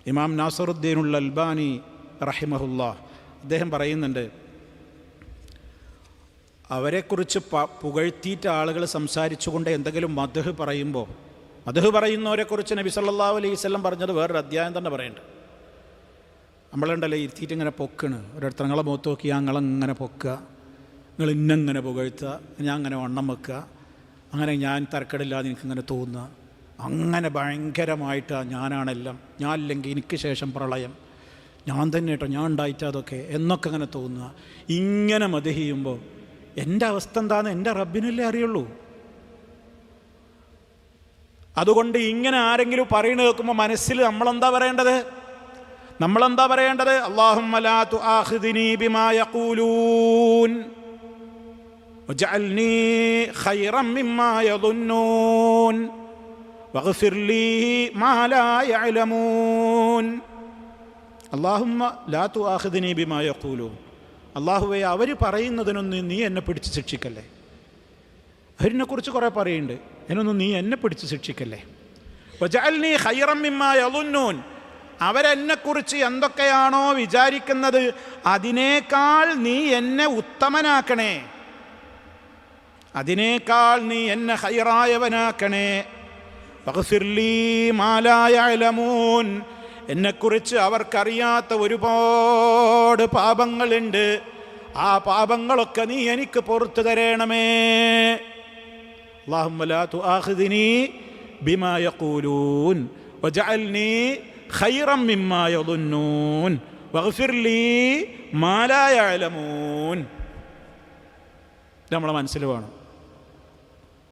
ഇമാം നാസറുദ്ദീനുൽ അൽബാനി റഹിമഹുല്ലാ അദ്ദേഹം പറയുന്നുണ്ട്, അവരെക്കുറിച്ച് പുകഴ്ത്തിയിട്ട് ആളുകൾ സംസാരിച്ചുകൊണ്ട് എന്തെങ്കിലും മദ്ഹ് പറയുമ്പോൾ, മദ്ഹ് പറയുന്നവരെക്കുറിച്ച് നബി സല്ലല്ലാഹു അലൈഹി വസല്ലം പറഞ്ഞത് വേറൊരു അധ്യായം തന്നെ പറയുന്നുണ്ട്. നമ്മളുണ്ടല്ലോ ഇരുത്തിയിട്ട് ഇങ്ങനെ പൊക്കണ്, ഒരിടത്ത് നിങ്ങളെ മുഖത്ത് നോക്കി ഞങ്ങളങ്ങനെ പൊക്കുക, നിങ്ങൾ ഇന്നങ്ങനെ പുകഴ്ത്തുക, ഞാൻ അങ്ങനെ വണ്ണം വെക്കുക, അങ്ങനെ ഞാൻ തരക്കേടില്ലാതെ എനിക്കിങ്ങനെ തോന്നുക, അങ്ങനെ ഭയങ്കരമായിട്ടാണ് ഞാനാണെല്ലാം, ഞാൻ ഇല്ലെങ്കിൽ എനിക്ക് ശേഷം പ്രളയം, ഞാൻ തന്നെ കേട്ടോ, ഞാൻ ഉണ്ടായിട്ട് അതൊക്കെ എന്നൊക്കെ അങ്ങനെ തോന്നുക. ഇങ്ങനെ മദ്ഹ് ചെയ്യുമ്പോൾ എൻ്റെ അവസ്ഥ എന്താണെന്ന് എൻ്റെ റബ്ബിനല്ലേ അറിയുള്ളൂ. അതുകൊണ്ട് ഇങ്ങനെ ആരെങ്കിലും പറയുന്നത് കേൾക്കുമ്പോൾ മനസ്സിൽ നമ്മളെന്താ പറയേണ്ടത്? അല്ലാഹുമ്മ ലാ തുആഖിദ്നി ബിമാ യഖൂലൂൻ വജഅൽനി ഖൈറൻ മിമ്മാ യظുന്നൂൻ വഗ്ഫിർ ലീ മാ ലാ യഅലമൂൻ. അല്ലാഹുമ്മ ലാ തുആഖിദ്നി ബിമാ യഖൂലൂൻ, അല്ലാഹുവേ അവർ പറയുന്നതിനൊന്നും നീ എന്നെ പിടിച്ച് ശിക്ഷിക്കല്ലേ. അവരിനെക്കുറിച്ച് കുറേ പറയുന്നുണ്ട്, അതിനൊന്നും നീ എന്നെ പിടിച്ച് ശിക്ഷിക്കല്ലേ. വജഅൽനി ഖൈറൻ മിമ്മാ യظുന്നൂൻ, അവരെന്നെക്കുറിച്ച് എന്തൊക്കെയാണോ വിചാരിക്കുന്നത് അതിനേക്കാൾ നീ എന്നെ ഉത്തമനാക്കണേ, അതിനേക്കാൾ നീ എന്നെ ഖൈറായവനാക്കണേ. വഗ്ഫിർ ലീ മാ ലാ യഅലമൂൻ, എന്നെക്കുറിച്ച് അവർക്കറിയാത്ത ഒരുപാട് പാപങ്ങളുണ്ട്, ആ പാപങ്ങളൊക്കെ നീ എനിക്ക് പുറത്തു തരണമേ. അല്ലാഹുമ്മ ലാ തുആഖിദ്നി ബിമാ യഖൂലൂൻ വജഅൽനി ഖൈറൻ മിമ്മാ യظുന്നൂൻ വഗ്ഫിർ ലീ മാ ലാ യഅലമൂൻ. ഇത് നമ്മളെ മനസ്സിൽ വേണം.